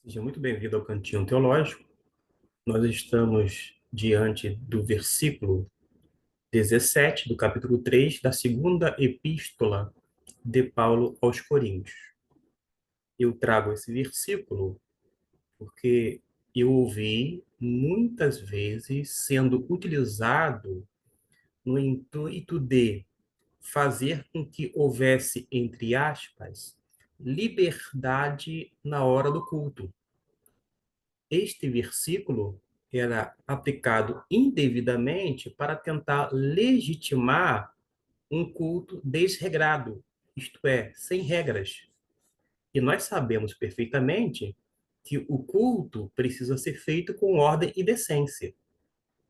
Seja muito bem-vindo ao Cantinho Teológico. Nós estamos diante do versículo 17 do capítulo 3 da segunda epístola de Paulo aos Coríntios. Eu trago esse versículo porque eu ouvi muitas vezes sendo utilizado no intuito de fazer com que houvesse, entre aspas, liberdade na hora do culto. Este versículo era aplicado indevidamente para tentar legitimar um culto desregrado, isto é, sem regras. E nós sabemos perfeitamente que o culto precisa ser feito com ordem e decência.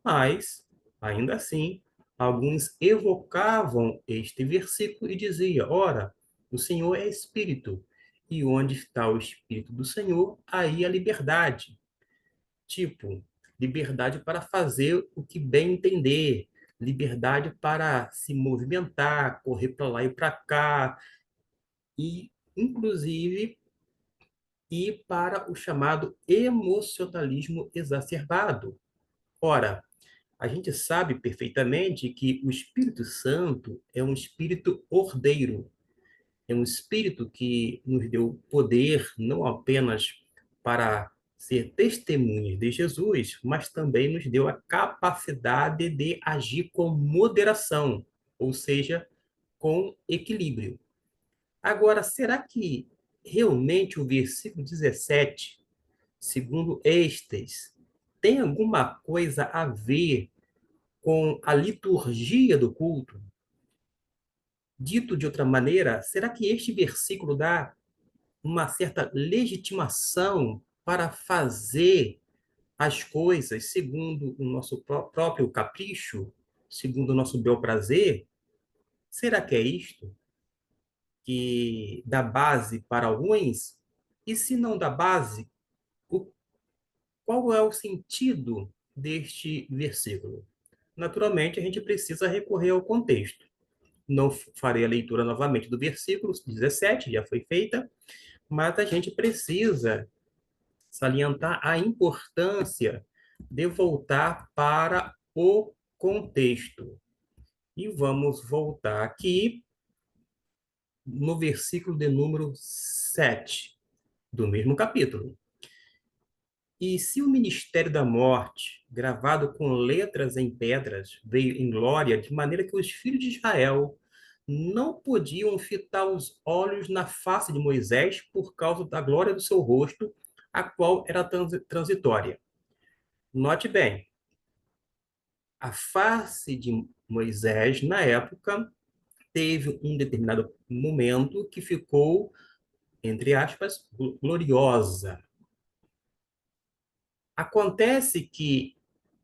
Mas, ainda assim, alguns evocavam este versículo e diziam: ora, o Senhor é Espírito, e onde está o Espírito do Senhor, aí a liberdade. Tipo, liberdade para fazer o que bem entender, liberdade para se movimentar, correr para lá e para cá, e, inclusive, ir para o chamado emocionalismo exacerbado. Ora, a gente sabe perfeitamente que o Espírito Santo é um espírito ordeiro, é um espírito que nos deu poder não apenas para ser testemunhas de Jesus, mas também nos deu a capacidade de agir com moderação, ou seja, com equilíbrio. Agora, será que realmente o versículo 17, segundo estes, tem alguma coisa a ver com a liturgia do culto? Dito de outra maneira, será que este versículo dá uma certa legitimação para fazer as coisas segundo o nosso próprio capricho, segundo o nosso bel prazer? Será que é isto que dá base para alguns? E se não dá base, qual é o sentido deste versículo? Naturalmente, a gente precisa recorrer ao contexto. Não farei a leitura novamente do versículo 17, já foi feita, mas a gente precisa salientar a importância de voltar para o contexto. E vamos voltar aqui no versículo de número 7 do mesmo capítulo. E se o ministério da morte, gravado com letras em pedras, veio em glória, de maneira que os filhos de Israel não podiam fitar os olhos na face de Moisés por causa da glória do seu rosto, a qual era transitória. Note bem, a face de Moisés, na época, teve um determinado momento que ficou, entre aspas, gloriosa. Acontece que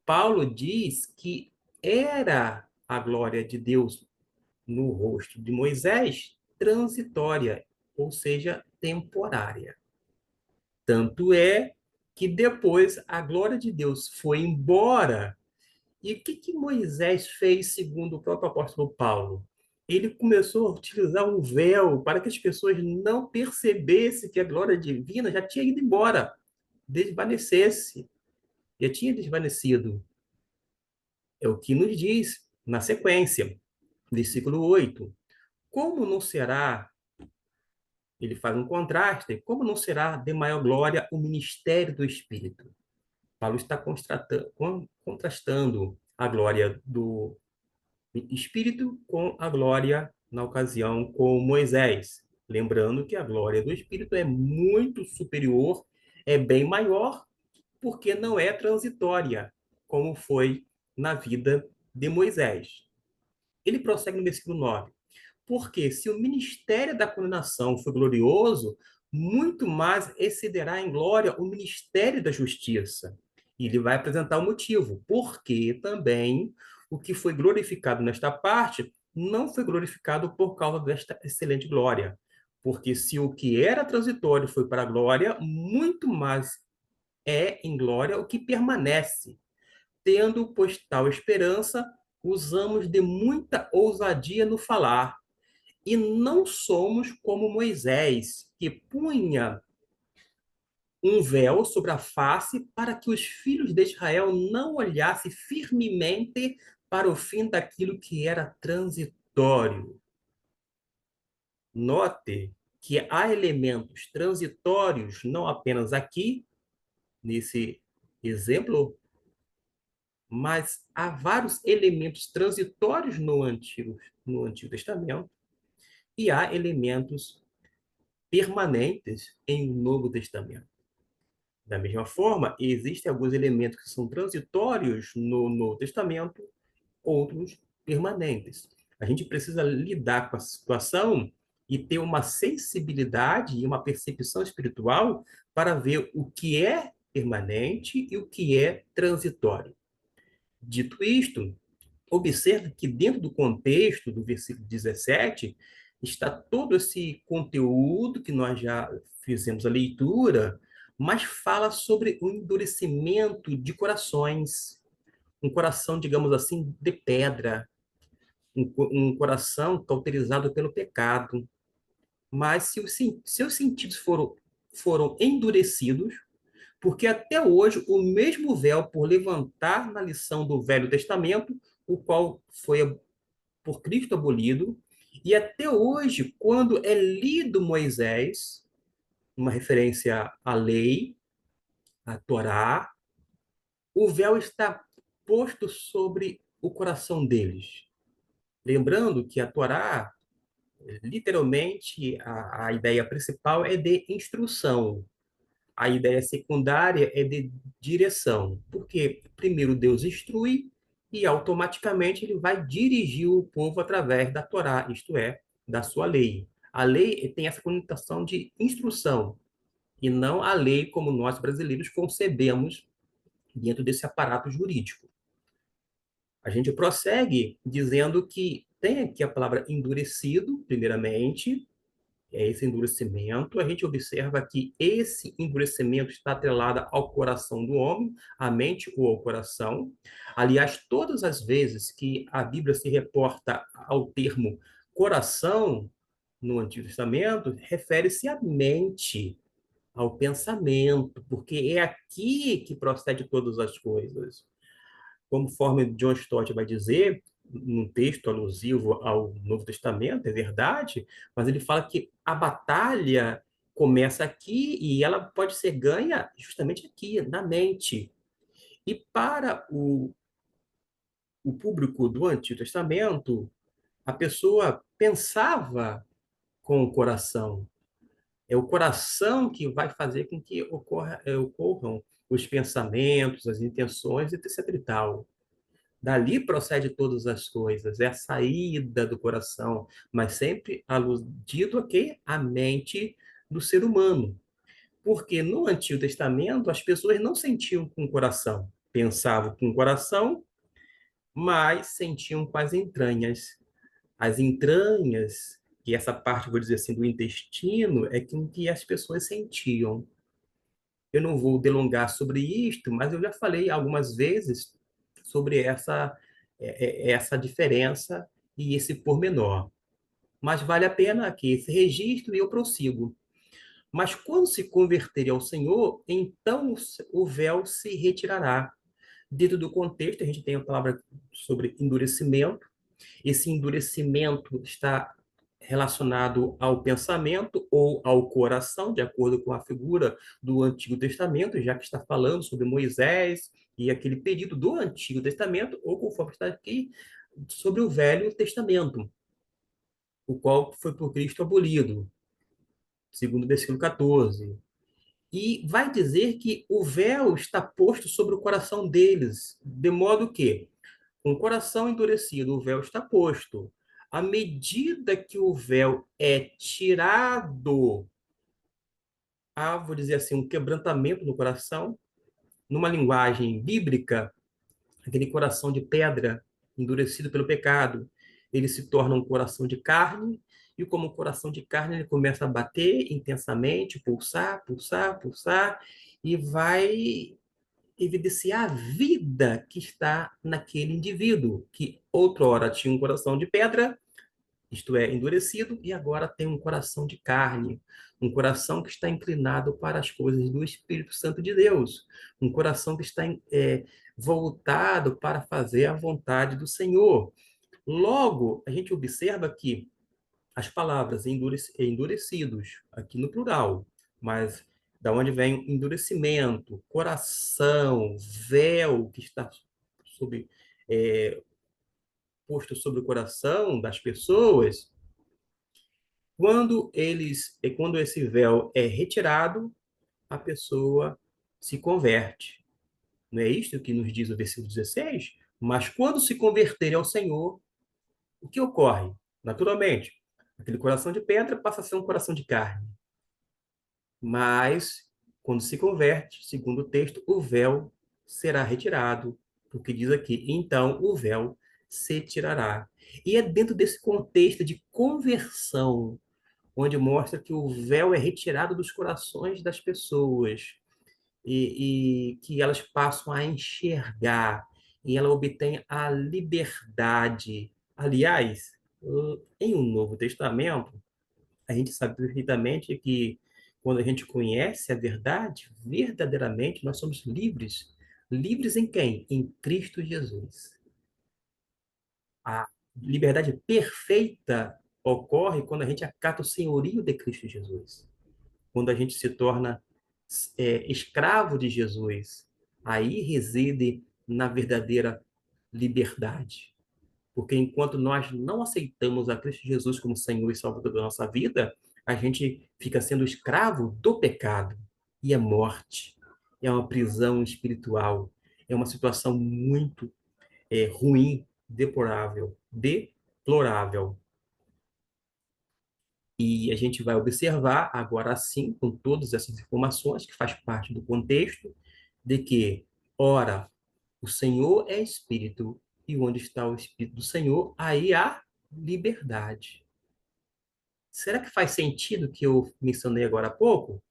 Paulo diz que era a glória de Deus no rosto de Moisés transitória, ou seja, temporária. Tanto é que depois a glória de Deus foi embora. E o que Moisés fez, segundo o próprio apóstolo Paulo? Ele começou a utilizar um véu para que as pessoas não percebessem que a glória divina já tinha ido embora, desvanecesse, já tinha desvanecido. É o que nos diz na sequência, versículo 8. Como não será, ele faz um contraste, como não será de maior glória o ministério do Espírito? Paulo está contrastando a glória do Espírito com a glória na ocasião com Moisés. Lembrando que a glória do Espírito é muito superior, é bem maior, porque não é transitória, como foi na vida de Moisés. Ele prossegue no versículo 9. Porque se o ministério da condenação foi glorioso, muito mais excederá em glória o ministério da justiça. E ele vai apresentar o motivo. Porque também o que foi glorificado nesta parte não foi glorificado por causa desta excelente glória. Porque se o que era transitório foi para a glória, muito mais é em glória o que permanece. Tendo, pois, tal esperança, usamos de muita ousadia no falar, e não somos como Moisés, que punha um véu sobre a face para que os filhos de Israel não olhassem firmemente para o fim daquilo que era transitório. Note que há elementos transitórios, não apenas aqui, nesse exemplo, mas há vários elementos transitórios no Antigo Testamento e há elementos permanentes em um Novo Testamento. Da mesma forma, existem alguns elementos que são transitórios no Novo Testamento, outros permanentes. A gente precisa lidar com a situação e ter uma sensibilidade e uma percepção espiritual para ver o que é permanente e o que é transitório. Dito isto, observe que dentro do contexto do versículo 17 está todo esse conteúdo que nós já fizemos a leitura, mas fala sobre o endurecimento de corações, um coração, digamos assim, de pedra, um coração cauterizado pelo pecado. Mas se os seus sentidos foram endurecidos, porque até hoje o mesmo véu, por levantar na lição do Velho Testamento, o qual foi por Cristo abolido, e até hoje, quando é lido Moisés, uma referência à lei, à Torá, o véu está posto sobre o coração deles. Lembrando que a Torá, literalmente, a ideia principal é de instrução. A ideia secundária é de direção, porque primeiro Deus instrui e automaticamente ele vai dirigir o povo através da Torá, isto é, da sua lei. A lei tem essa conotação de instrução, e não a lei como nós brasileiros concebemos dentro desse aparato jurídico. A gente prossegue dizendo que tem aqui a palavra endurecido, primeiramente, é esse endurecimento, a gente observa que esse endurecimento está atrelado ao coração do homem, à mente ou ao coração. Aliás, todas as vezes que a Bíblia se reporta ao termo coração no Antigo Testamento, refere-se à mente, ao pensamento, porque é aqui que procede todas as coisas. Conforme John Stott vai dizer, num texto alusivo ao Novo Testamento, é verdade, mas ele fala que a batalha começa aqui e ela pode ser ganha justamente aqui, na mente. E para o público do Antigo Testamento, a pessoa pensava com o coração. É o coração que vai fazer com que ocorram os pensamentos, as intenções, etc. e tal. Dali procede todas as coisas, é a saída do coração, mas sempre aludido a quê? A mente do ser humano. Porque no Antigo Testamento as pessoas não sentiam com o coração, pensavam com o coração, mas sentiam com as entranhas. As entranhas, e essa parte, vou dizer assim, do intestino, é que as pessoas sentiam. Eu não vou delongar sobre isto, mas eu já falei algumas vezes sobre essa diferença e esse pormenor. Mas vale a pena aqui esse registro e eu prossigo. Mas quando se converterem ao Senhor, então o véu se retirará. Dentro do contexto, a gente tem a palavra sobre endurecimento. Esse endurecimento está relacionado ao pensamento ou ao coração, de acordo com a figura do Antigo Testamento, já que está falando sobre Moisés e aquele período do Antigo Testamento, ou conforme está aqui, sobre o Velho Testamento, o qual foi por Cristo abolido, segundo o versículo 14. E vai dizer que o véu está posto sobre o coração deles, de modo que com o coração endurecido, o véu está posto. À medida que o véu é tirado, há, vou dizer assim, um quebrantamento no coração. Numa linguagem bíblica, aquele coração de pedra, endurecido pelo pecado, ele se torna um coração de carne, e como coração de carne, ele começa a bater intensamente, pulsar, pulsar, pulsar, e vai evidenciar a vida que está naquele indivíduo, que outrora tinha um coração de pedra, isto é, endurecido, e agora tem um coração de carne, um coração que está inclinado para as coisas do Espírito Santo de Deus, um coração que está voltado para fazer a vontade do Senhor. Logo, a gente observa que as palavras endurecidos, aqui no plural, mas da onde vem o endurecimento, coração, véu que está sobre, é, posto sobre o coração das pessoas, quando esse véu é retirado, a pessoa se converte. Não é isto que nos diz o versículo 16? Mas quando se converterem ao Senhor, o que ocorre? Naturalmente, aquele coração de pedra passa a ser um coração de carne. Mas, quando se converte, segundo o texto, o véu será retirado, porque diz aqui, então o véu se tirará. E é dentro desse contexto de conversão, onde mostra que o véu é retirado dos corações das pessoas e que elas passam a enxergar e ela obtém a liberdade. Aliás, em um Novo Testamento, a gente sabe perfeitamente que quando a gente conhece a verdade, verdadeiramente nós somos livres. Livres em quem? Em Cristo Jesus. A liberdade perfeita ocorre quando a gente acata o senhorio de Cristo Jesus. Quando a gente se torna escravo de Jesus, aí reside na verdadeira liberdade. Porque enquanto nós não aceitamos a Cristo Jesus como Senhor e Salvador da nossa vida, a gente fica sendo escravo do pecado. E é morte, é uma prisão espiritual, é uma situação muito ruim, deplorável, deplorável. E a gente vai observar agora sim, com todas essas informações, que faz parte do contexto, de que, ora, o Senhor é Espírito, e onde está o Espírito do Senhor, aí há liberdade. Será que faz sentido o que eu mencionei agora há pouco,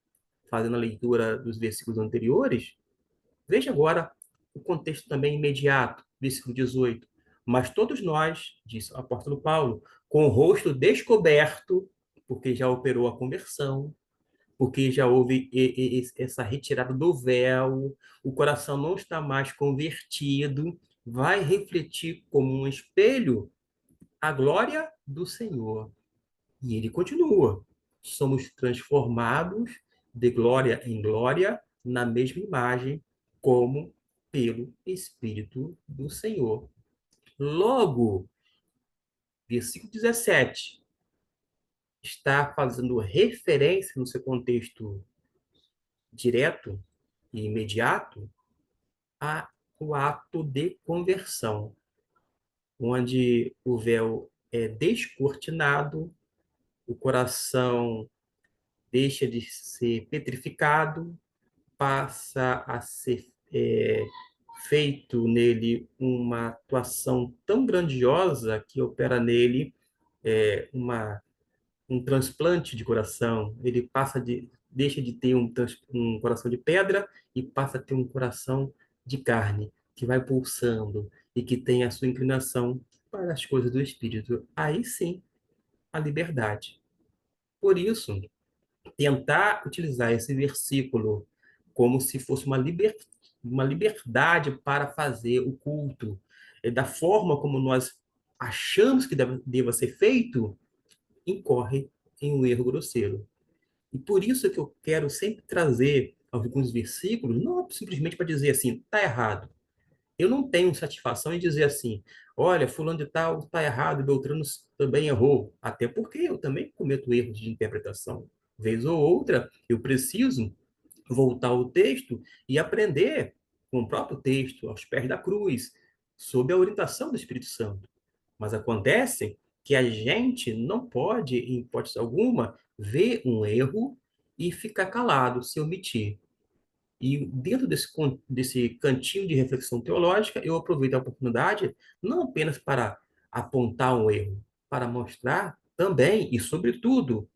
fazendo a leitura dos versículos anteriores? Veja agora o contexto também imediato, versículo 18. Mas todos nós, diz o apóstolo Paulo, com o rosto descoberto, porque já operou a conversão, porque já houve essa retirada do véu, o coração não está mais convertido, vai refletir como um espelho a glória do Senhor. E ele continua: somos transformados de glória em glória na mesma imagem, como pelo Espírito do Senhor. Logo, versículo 17 está fazendo referência no seu contexto direto e imediato ao ato de conversão, onde o véu é descortinado, o coração deixa de ser petrificado, passa a ser feito nele uma atuação tão grandiosa que opera nele um transplante de coração. Ele deixa de ter um coração de pedra e passa a ter um coração de carne, que vai pulsando e que tem a sua inclinação para as coisas do Espírito. Aí sim, a liberdade. Por isso, tentar utilizar esse versículo como se fosse uma liberdade para fazer o culto, da forma como nós achamos que deva ser feito, incorre em um erro grosseiro. E por isso que eu quero sempre trazer alguns versículos, não simplesmente para dizer assim, está errado. Eu não tenho satisfação em dizer assim, olha, fulano de tal está errado, Beltrano também errou. Até porque eu também cometo erros de interpretação. Vez ou outra, eu preciso voltar ao texto e aprender com o próprio texto, aos pés da cruz, sob a orientação do Espírito Santo. Mas acontece que a gente não pode, em hipótese alguma, ver um erro e ficar calado, se omitir. E dentro desse cantinho de reflexão teológica, eu aproveito a oportunidade não apenas para apontar um erro, para mostrar também e, sobretudo,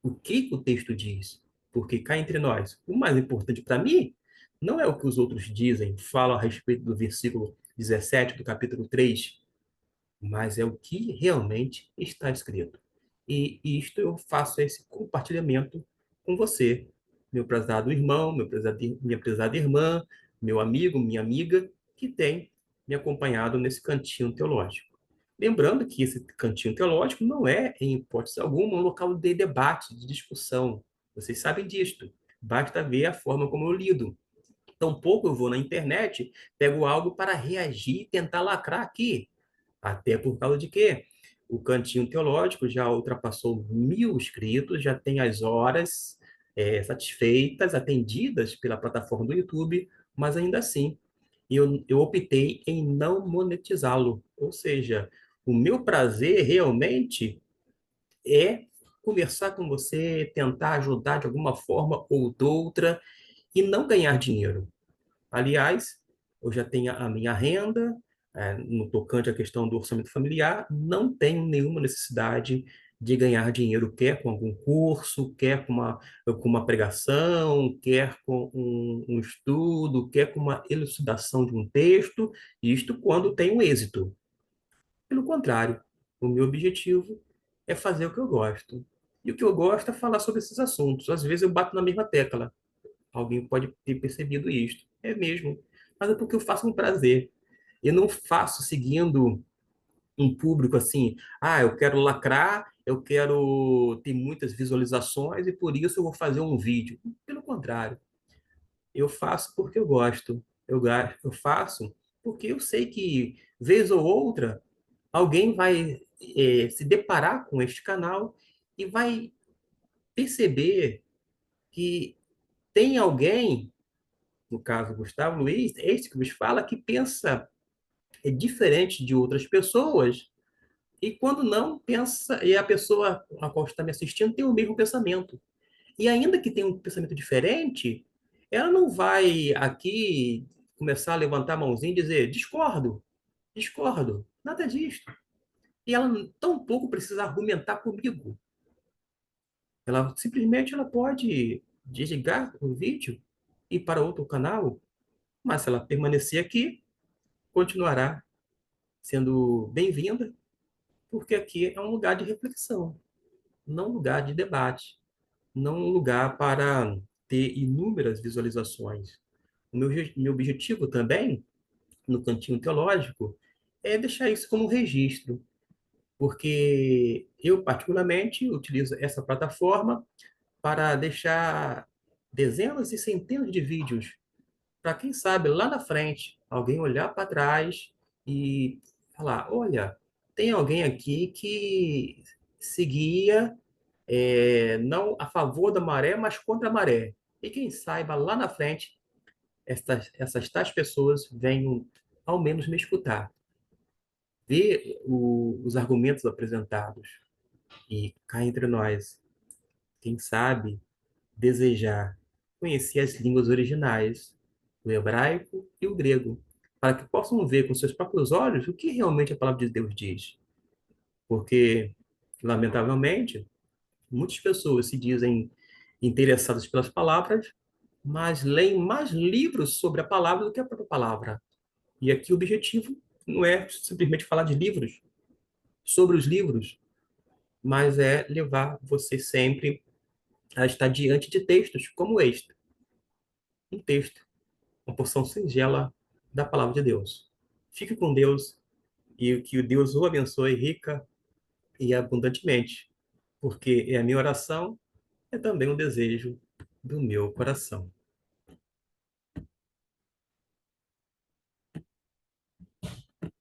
o que o texto diz. Porque cá entre nós, o mais importante para mim não é o que os outros dizem, falam a respeito do versículo 17 do capítulo 3, mas é o que realmente está escrito. E isto eu faço esse compartilhamento com você, meu prezado irmão, minha prezada irmã, meu amigo, minha amiga, que tem me acompanhado nesse cantinho teológico. Lembrando que esse cantinho teológico não é, em hipótese alguma, um local de debate, de discussão. Vocês sabem disto. Basta ver a forma como eu lido. Tampouco eu vou na internet, pego algo para reagir e tentar lacrar aqui. Até por causa de quê? O Cantinho Teológico já ultrapassou 1.000 inscritos, já tem as horas satisfeitas, atendidas pela plataforma do YouTube, mas ainda assim, eu optei em não monetizá-lo. Ou seja, o meu prazer realmente é conversar com você, tentar ajudar de alguma forma ou de outra e não ganhar dinheiro. Aliás, eu já tenho a minha renda, no tocante à questão do orçamento familiar, não tenho nenhuma necessidade de ganhar dinheiro, quer com algum curso, quer com uma pregação, quer com um estudo, quer com uma elucidação de um texto, isto quando tenho êxito. Pelo contrário, o meu objetivo é fazer o que eu gosto. E o que eu gosto é falar sobre esses assuntos. Às vezes eu bato na mesma tecla. Alguém pode ter percebido isto. É mesmo. Mas é porque eu faço com prazer. Eu não faço seguindo um público assim, eu quero lacrar, eu quero ter muitas visualizações e por isso eu vou fazer um vídeo. Pelo contrário, eu faço porque eu gosto. Eu faço porque eu sei que, vez ou outra, alguém vai se deparar com este canal e vai perceber que tem alguém, no caso Gustavo Luiz, este que vos fala, que pensa diferente de outras pessoas, e quando não pensa, e a pessoa a qual está me assistindo tem o mesmo pensamento. E ainda que tenha um pensamento diferente, ela não vai aqui começar a levantar a mãozinha e dizer discordo, discordo, nada disso. E ela tão pouco precisa argumentar comigo. Ela simplesmente ela pode desligar o vídeo e ir para outro canal, mas se ela permanecer aqui, continuará sendo bem-vinda, porque aqui é um lugar de reflexão, não um lugar de debate, não um lugar para ter inúmeras visualizações. Meu objetivo também, no Cantinho Teológico, é deixar isso como um registro, porque eu, particularmente, utilizo essa plataforma para deixar dezenas e centenas de vídeos para quem sabe lá na frente alguém olhar para trás e falar: olha, tem alguém aqui que seguia não a favor da maré, mas contra a maré. E quem saiba lá na frente essas tais pessoas venham ao menos me escutar, ver os argumentos apresentados e cá entre nós, quem sabe desejar conhecer as línguas originais, o hebraico e o grego, para que possam ver com seus próprios olhos o que realmente a palavra de Deus diz. Porque, lamentavelmente, muitas pessoas se dizem interessadas pelas palavras, mas leem mais livros sobre a palavra do que a própria palavra. E aqui o objetivo não é simplesmente falar de livros, sobre os livros, mas é levar você sempre a estar diante de textos como este, um texto, uma porção singela da palavra de Deus. Fique com Deus e que o Deus o abençoe rica e abundantemente, porque é a minha oração, é também um desejo do meu coração.